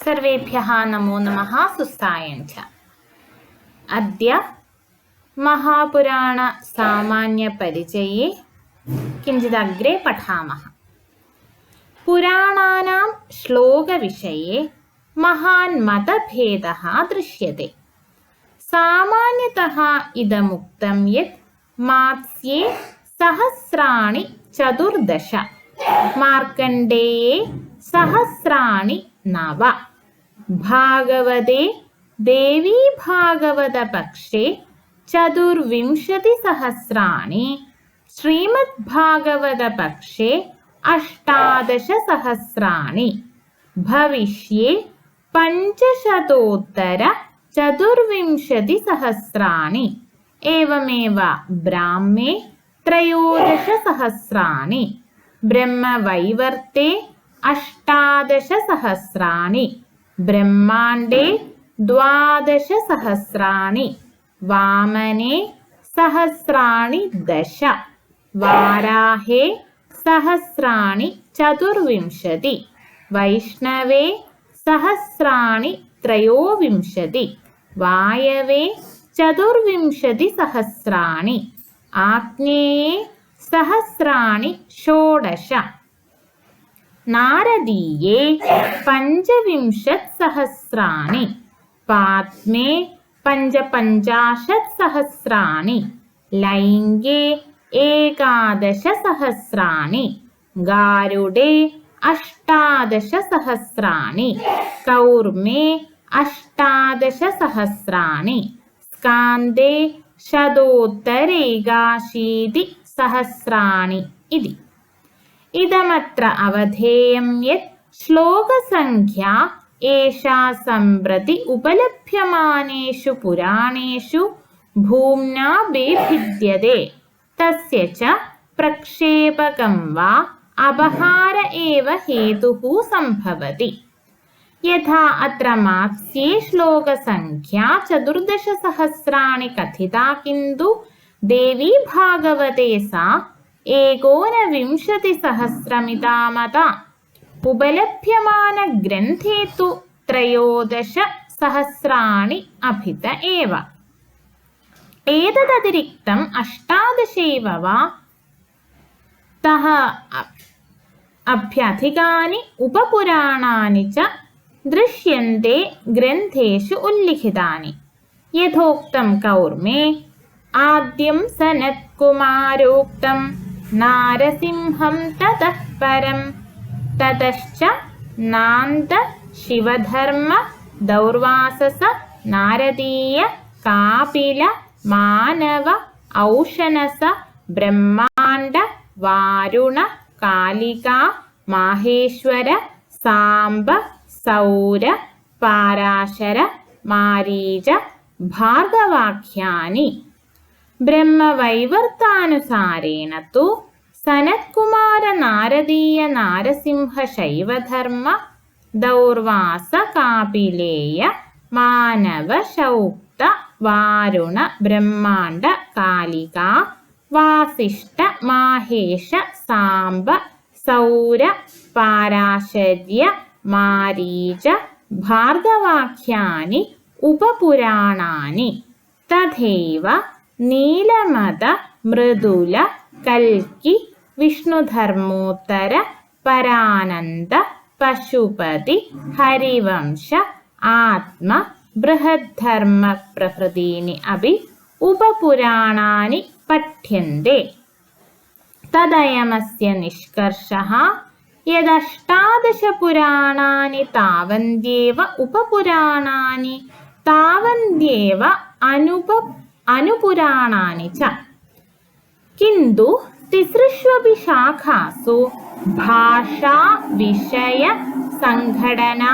सर्वेभ्यः नमो नमः सुस्सायञ्च। अद्य महापुराणसामान्यपरिचये किञ्चिदग्रे पठामः। पुराणानां श्लोकविषये महान् मतभेदः दृश्यते। सामान्यतः इदमुक्तं यत् मात्स्ये सहस्राणि 14, मार्कण्डेये सहस्राणि 9, भागवते देवी भागवतपक्षे 24 सहस्राणि, श्रीमद्भागवतपक्षे 18 सहस्राणि, भविष्ये 524 सहस्राणि, एवमेव ब्राह्मे 13 सहस्राणि, ब्रह्मवैवर्ते 18 सहस्राणि, ब्रह्माण्डे 12 सहस्राणि, वामने सहस्राणि 10, वाराहे सहस्राणि 24, वैष्णवे सहस्राणि 23, वायवे 24 सहस्राणि, आग्नेये सहस्राणि 16, नारदीये 25 सहस्राणि, पाद्मे 55 सहस्राणि, लैङ्गे 11 सहस्राणि, गारुडे 18 सहस्राणि, कौर्मे 18 सहस्राणि, स्कान्दे 180 सहस्राणि इति। इदमत्र अवधेयं यत् श्लोकसङ्ख्या एषा सम्प्रति उपलभ्यमानेषु पुराणेषु भूम्ना वैभिद्यते, तस्य च प्रक्षेपकं वा अपहार एव हेतुः सम्भवति। यथा अत्र मात्स्ये श्लोकसङ्ख्या 14 सहस्राणि कथिता, किन्तु देवी भागवते सा 19 सहस्रमितामता। उपलभ्यमानग्रन्थे तु 13 सहस्राणि अभित एव। एतदतिरिक्तम् 18 वा तः अभ्यधिकानि उपपुराणानि च दृश्यन्ते ग्रन्थेषु उल्लिखितानि। यथोक्तं कौर्मे आद्यं सनत्कुमारोक्तं नारसिंहं ततः परं, ततश्च नान्द शिवधर्म दौर्वासस नारदीय कापिल मानव औशनस ब्रह्माण्ड वारुण कालिका माहेश्वर साम्ब सौर पाराशर मारीच भार्गवाख्यानि। ब्रह्मवैवर्तानुसारेण तु सनत्कुमार नारदीय नारसिंह शैवधर्म दौर्वास कापिलेय मानव शौक्त वारुण ब्रह्माण्ड कालिका वासिष्ठ माहेश साम्ब सौर पाराशर्य मारीच भार्गवाख्यानि उपपुराणानि। तथैव नीलमद मृदुल कल्कि विष्णुधर्मोत्तर परानन्द पशुपति हरिवंश आत्म बृहद्धर्म प्रभृतीनि अपि उपपुराणानि पठ्यन्ते। तदयमस्य निष्कर्षः यदष्टादश पुराणानि तावन्त्येव उपपुराणानि तावन्त्येव अनुपुराणानि च, किन्तु तिसृष्वपि शाखासु भाषा विषय संघटना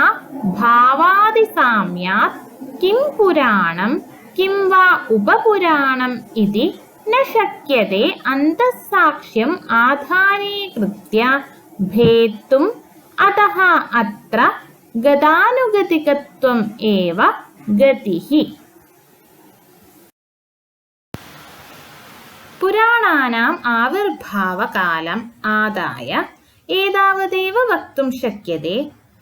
भावादिसाम्यात् किं पुराणं किं वा उपपुराणम् इति न शक्यते अन्तःसाक्ष्यम् आधारीकृत्य भेत्तुम्। अतः अत्र गतानुगतिकत्वम् एव गतिः। पुराणानाम् आविर्भावकालम् आदाय एतावदेव वक्तुं शक्यते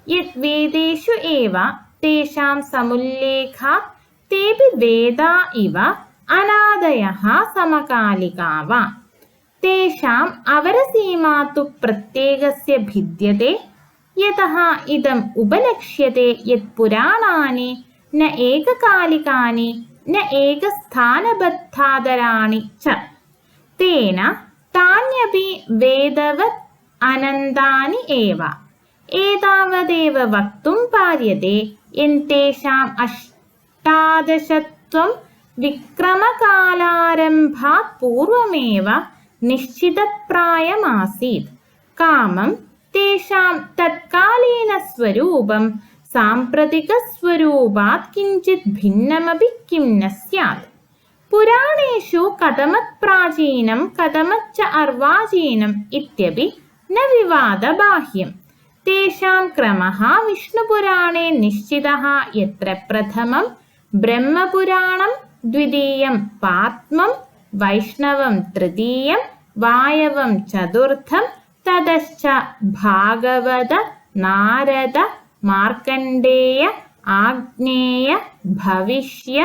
യത് വേദേഷു ഏവ തേഷാം സമുല്ലേഖാത് തേപി വേദാ ഇവ അനാദയഃ സമകാലികാഃ തേഷാം അവരസീമാ തു പ്രത്യേകസ്യ ഭിദ്യത്തെ യതഃ ഇദം ഉപലക്ഷ്യത്തെ യത് പുരാണാനി ന ഏകകാലികാനി ന ഏകസ്ഥാനബദ്ധാദരാണി ച തേന താന്യപി വേദവത് അനന്താനി ഏവ ഏതാവദേവ വക്തും പാര്യത്തെ യന്തേഷാം അഷ്ടാദശത്വം വിക്രമകാലാരംഭാത് പൂർവമേവ നിശ്ചിതപ്രായമാസീത് കാമം തേഷാം തത്കാലീന സ്വരൂപം സാമ്പ്രതികസ്വരൂപാത് കിഞ്ചിത് ഭിന്നമപി കിം ന സ്യാത് പുരാണേഷു കഥമത് പ്രാചീനം കഥമച്ച അർവാചീനം ഇത്യപി ന വിവാദബാഹ്യം തേഷാം ക്രമഃ വിഷ്ണുപുരാണേ നിശ്ചിതഃ യത്ര പ്രഥമം ബ്രഹ്മപുരാണം ദ്വിതീയം പാത്മം വൈഷ്ണവം തൃതീയം വായവം ചതുർത്ഥം തതശ്ച ഭാഗവത നാരദ മാർക്കണ്ഡേയ ആഗ്നേയ ഭവിഷ്യ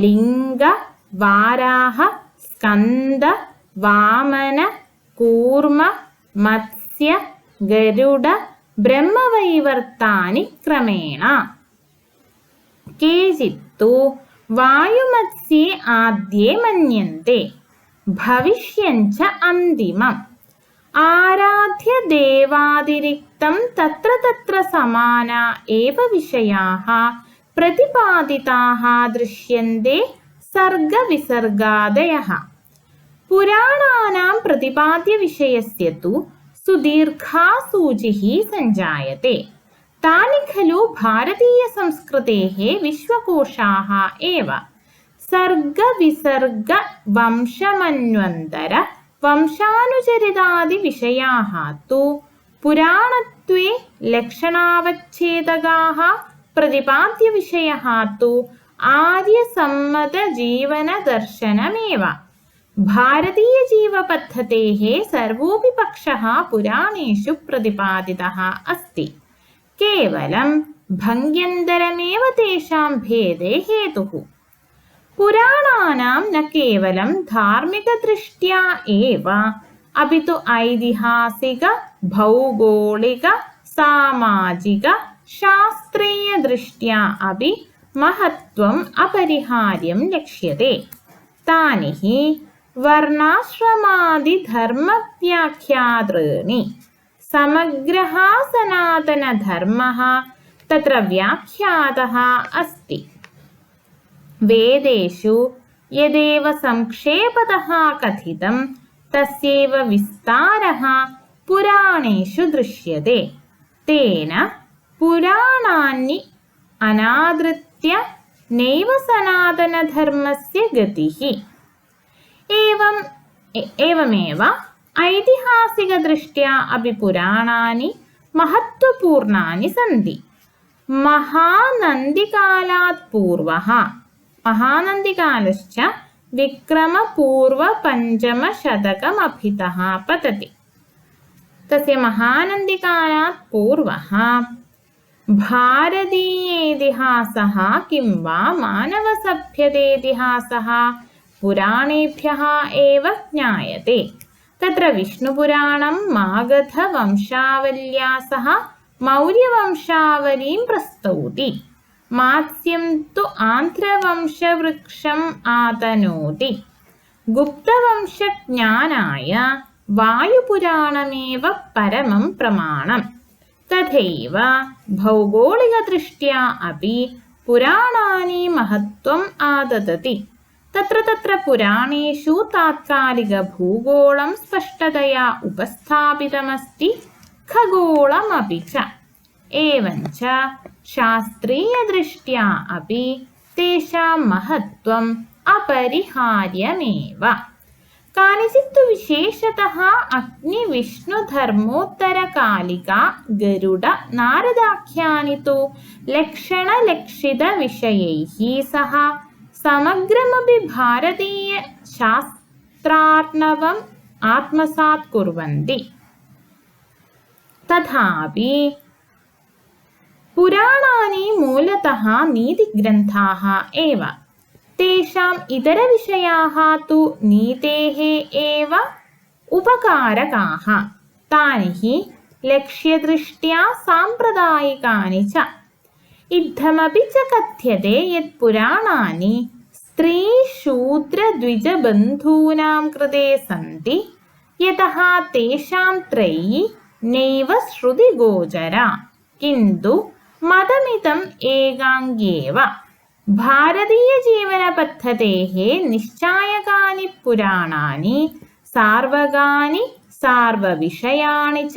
ലിംഗ വാരാഹ സ്കന്ദ വാമന കൂർമ മത്സ്യ ഗരുഡ ബ്രഹ്മവൈവർത്താനി ക്രമേണ കേചിത്തു വായുമത്സ്യേ ആദ്യേ മന്യന്തെ ഭവിഷ്യഞ്ച അന്തിമം ആരാധ്യ ദേവാതിരിക്തം തത്ര തത്ര സമാനാ ഏവ വിഷയാഃ പ്രതിപാദിതാഃ ദൃശ്യന്തെ സർഗവിസർഗാദയഃ പുരാണാനാം പ്രതിപാദ്യ വിഷയസ്യ തു സുദീർഘാ സൂചിഃ സഞ്ജായത്തെ താനി ഖലു ഭാരതീയ സംസ്കൃതേഃ വിശ്വകോശാഃ ഏവ സർഗവിസർഗ വംശമന്വന്തര വംശാനുചരിതാദി വിഷയാഃ തു പുരാണത്വേ ലക്ഷണാവച്ഛേദകാഃ പ്രതിപാദ്യ വിഷയഃ തു ആര്യസമ്മത ജീവന ദർശനമേവ ഭാരതീയ ജീവപദ്ധതേഃ സർവോപി പക്ഷഃ പുരാണേഷു പ്രതിപാദിതഃ അസ്തി കേവലം ഭംഗ്യന്തരമേവ തേഷാം ഭേദേ ഹേതുഃ പുരാണാനാം ന കേവലം ധാർമ്മികദൃഷ്ട്യാ ഏവ അപിതു ഐതിഹാസിക ഭൗഗോളിക സാമാജിക ശാസ്ത്രീയ ദൃഷ്ട്യാ അപി മഹത്വം അപരിഹാര്യം ലക്ഷ്യത്തെ താനി ഹി വർണ്ണാശ്രമാദി ധർമ്മവ്യാഖ്യാതॄണി സമഗ്രഃ സനാതനധർമ്മഃ തത്ര വ്യാഖ്യാതഃ അസ്തി വേദേഷു യദേവ സംക്ഷേപതഃ കഥിതം തസ്യൈവ വിസ്താരഃ പുരാണേഷു ദൃശ്യത്തെ തേന പുരാണാനി അനാദൃത്യ നൈവ സനാതനധർമ്മസ്യ ഗതിഃ एवमेव ऐतिहासिकदृष्ट्या अपि पुराणानि महत्त्वपूर्णानि सन्ति महानन्दिकालात् पूर्वः महानन्दिकालश्च विक्रमपूर्वपञ्चमशतकमभितः पतति तस्य महानन्दिकालात् पूर्वः भारतीयेतिहासः किं वा मानवसभ्यतेतिहासः पुराणेभ्यः एव ज्ञायते तत्र विष्णुपुराणं मागधवंशावल्या सह मौर्यवंशावलीं प्रस्तौति मात्स्यं तु आन्ध्रवंशवृक्षम् आतनोति गुप्तवंशज्ञानाय वायुपुराणमेव परमं प्रमाणम् तथैव भौगोलिकदृष्ट्या अपि पुराणानि महत्त्वम् आददति तत्र तत्र पुराणेषु तात्कालिकभूगोलं स्पष्टतया उपस्थापितमस्ति खगोलमपि च एवञ्च शास्त्रीयदृष्ट्या अपि तेषां महत्त्वम् अपरिहार्यमेव कानिचित् विशेषतः अग्निविष्णुधर्मोत्तरकालिका गरुड नारदाख्यानि तु लक्षणलक्षितविषयैः सह समग्रमपि भारतीयशास्त्रार्णवम् आत्मसात् कुर्वन्ति तथापि പുരാണാനി മൂലതഃ നീതിഗ്രന്ഥാः एव तेषाम् इतरविषयाः तु नीतेः एव उपकारकाः तानि हि लक्ष्यदृष्ट्या साम्प्रदायिकानि च इत्थमपि च कथ्यते यत् पुराणानि स्त्रीशूद्रद्विजबन्धूनां कृते सन्ति यतः तेषां त्रयी नैव श्रुतिगोचरा किन्तु मतमिदम् एकाङ्गेव भारतीयजीवनपद्धतेः निश्चायकानि पुराणानि सार्वकानि सार्वविषयाणि च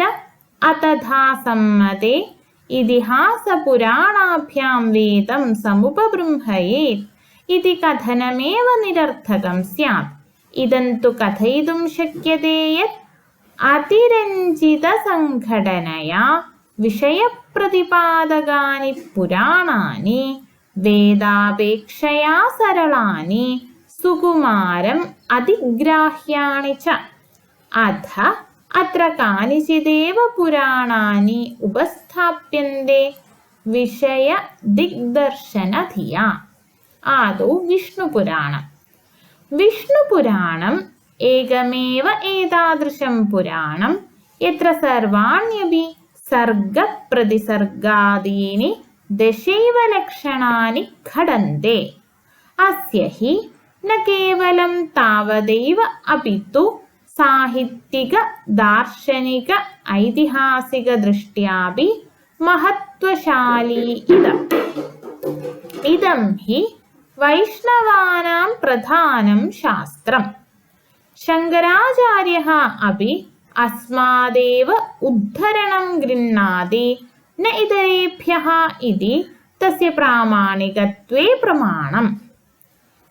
अतथा सम्मते ഇതിഹാസപുരാണാഭ്യാം വേദം സമുപബൃംഹയേത് ഇതി കഥനമേവ നിരർത്ഥകം സ്യാത്. ഇദം തു കഥയിതും ശക്യതേ യത് അതിരഞ്ജിതസംഘടനയാ വിഷയപ്രതിപാദകാനി പുരാണാനി വേദാപേക്ഷയാ സരളാനി സുകുമാരം അതിഗ്രാഹ്യാണി ച. അഥ അത്ര കാനിചിദേവ പുരാണാനി ഉപസ്ഥാപ്യന്തെ വിഷയ ദിഗ്ദർശനധിയാ. ആദൗ വിഷ്ണുപുരാണം. വിഷ്ണുപുരാണം ഏകമേവ ഏതാദൃശം പുരാണം യത്ര സർവാണ്യപി സർഗപ്രതിസർഗാദീനി ദശൈവ ലക്ഷണാനി ഘടന്തെ. അസ്യ ഹി ന കേവലം താവദൈവ അപിതു സാഹിത്യക ദാർശനിക ഐതിഹാസിക ദൃഷ്ട്യാപി മഹത്വശാലീ ഇദം ഹി വൈഷ്ണവാനാം പ്രധാനം ശാസ്ത്രം. ശങ്കരാചാര്യഃ അപി അസ്മാദേവ ഉദ്ധരണം ഗൃഹ്ണാതി ന ഇതരേഭ്യഃ ഇതി തസ്യ പ്രാമാണികത്വേ പ്രമാണം.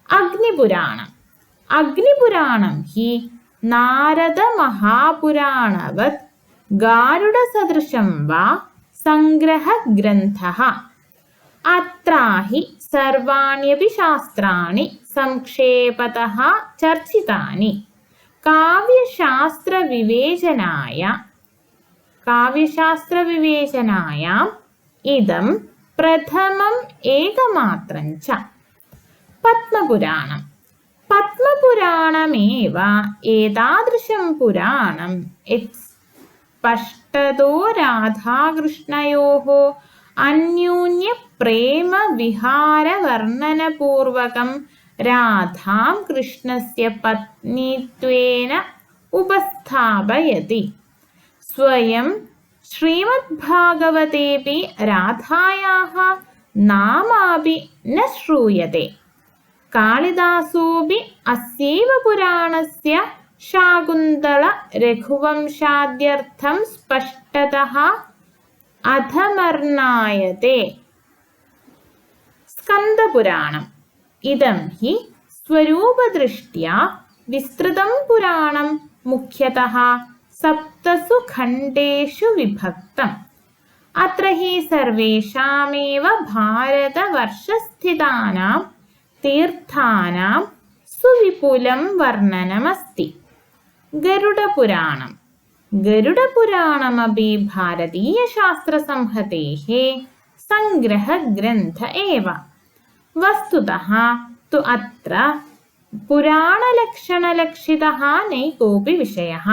അഗ്നിപുരാണം. അഗ്നിപുരാണം ഹി നാരദ മഹാപുരാണവത് ഗാരുഡസദൃശം വാ സംഗ്രഹഗ്രന്ഥഃ. അത്രാഹി സർവാണ്യപി ശാസ്ത്രാണി സംക്ഷേപതഃ ചർച്ചിതാനി. കാവ്യശാസ്ത്രവിവേചനായാം ഇദം പ്രഥമം ഏകമാത്രം ച. പത്മപുരാണം. പത്മപുരാണമേവ ഏതാദൃശം പുരാണം സ്പഷ്ടതോ രാധാകൃഷ്ണയോഃ അന്യോന്യ പ്രേമ വിഹാര വർണ്ണനപൂർവകം രാധാം കൃഷ്ണസ്യ പത്നീത്വേന ഉപസ്ഥാപയതി. സ്വയം ശ്രീമദ്ഭാഗവതേപി രാധായാഃ നാമാപി ന ശ്രൂയത്തെ. കാളിദാസോപി അസ്യൈവ പുരാണസ്യ ശാകുന്തള രഘുവംശാദ്യർത്ഥം സ്പഷ്ടതഃ അധമർണായത്തെ. സ്കന്ദപുരാണം. ഇദം ഹി സ്വരൂപദൃഷ്ട്യാ വിസ്തൃതം പുരാണം മുഖ്യതഃ സപ്തസു ഖണ്ഡേഷു വിഭക്തം. അത്ര ഹി സർവേഷാമേവ ഭാരതവർഷസ്ഥിതാനാം തീർത്ഥാനാം സുവിപുലം വർണ്ണനമസ്തി. ഗരുഡപുരാണം. ഗരുഡപുരാണമപി ഭാരതീയശാസ്ത്രസംഹതേഃ സംഗ്രഹഗ്രന്ഥ ഏവ. വസ്തുതഃ തു അത്ര പുരാണലക്ഷണലക്ഷിതഃ നൈകോപി വിഷയഃ.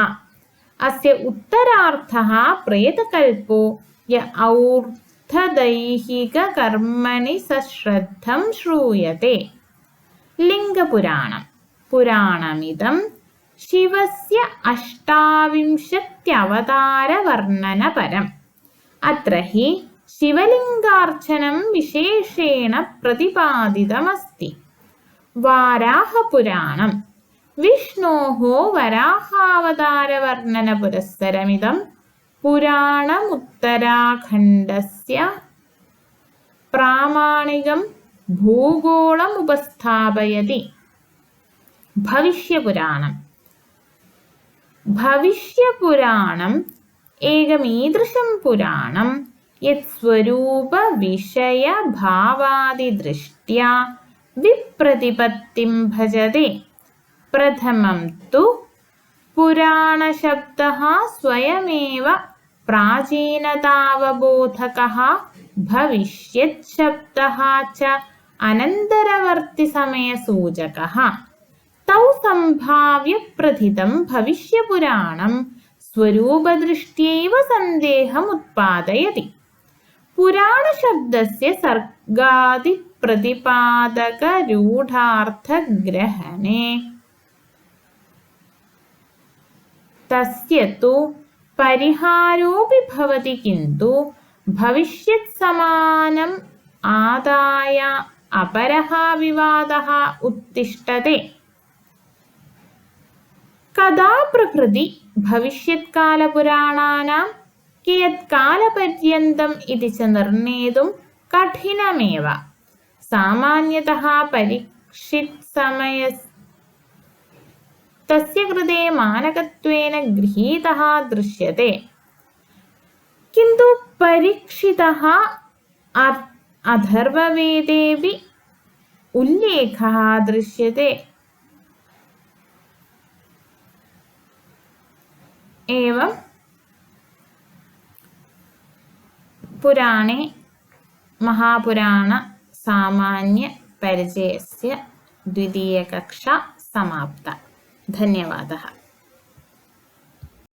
അസ്യ ഉത്തരാർത്ഥഃ പ്രേതകൽപോ യ ഔർധദൈഹികകർമ്മണി സശ്രദ്ധം ശ്രൂയത്തെ. ലിംഗപുരാണം. പുരാണമിദം ശിവസ്യ അഷ്ടാവിംശത്യവതാരവർണ്ണനപരം. അത്ര ഹി ശിവലിംഗാർച്ചനം വിശേഷേണ പ്രതിപാദിതമസ്തി. വാരാഹപുരാണം. വിഷ്ണോഃ വരാഹാവതാരവർണ്ണനപുരസ്സരമിദം പുരാണമുത്തരാഖണ്ഡസ്യ പ്രാമാണികം ഭൂഗോളമുപസ്ഥാപയതി. ഭവിഷ്യപുരാണം. ഭവിഷ്യപുരാണം ഏകമീദൃശം പുരാണം യത് സ്വരൂപ വിഷയ ഭാവാദിദൃഷ്ട്യാ വിപ്രതിപത്തിം ഭജതെ. പ്രഥമം തു പുരാണശബ്ദഃ സ്വയമേവ പ്രാചീനതാവബോധകഃ ഭവിഷ്യത് ശബ്ദഃ ച അനന്തരവർത്തി സമയസൂചകഃ തൗ സംഭാവ്യ പ്രഥിതം ഭവിഷ്യപുരാണം സ്വരൂപദൃഷ്ട്യൈവ സന്ദേഹമുത്പാദയതി. പുരാണശബ്ദസ്യ സർഗാദി പ്രതിപാദകരൂഢാർത്ഥഗ്രഹണേ തസ്യ തു പരിഹാരോപി ഭവതി കിന്തു ഭവിഷ്യത് സമാനം ആദായ അപരഃ വിവാദഃ ഉത്തിഷ്ഠതേ. കഥാ പ്രകൃതി ഭവിഷ്യത്കാലപുരാണാനാം കിയത്കാലപര്യന്തം ഇതി ച നിർണേതും കഠിനമേവ. സാമാന്യതഃ പരീക്ഷിത് സമയസ് തസ്യ കൃതേ മാനകത്വേന ഗൃഹീതഃ ദൃശ്യത്തെ. കിന്തു പരീക്ഷിതഃ അഥർവവേദേപി ഉല്ലേഖഃ ദൃശ്യത്തെ. एवं पुराणे महापुराण सामान्य परिचयस्य द्वितीयकक्षा समाप्ता. धन्यवादः.